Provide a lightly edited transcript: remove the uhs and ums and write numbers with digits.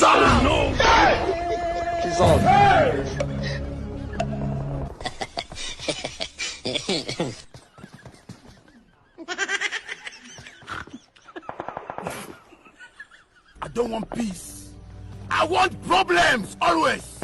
Oh, no! He's on. I don't want peace. I want problems, always.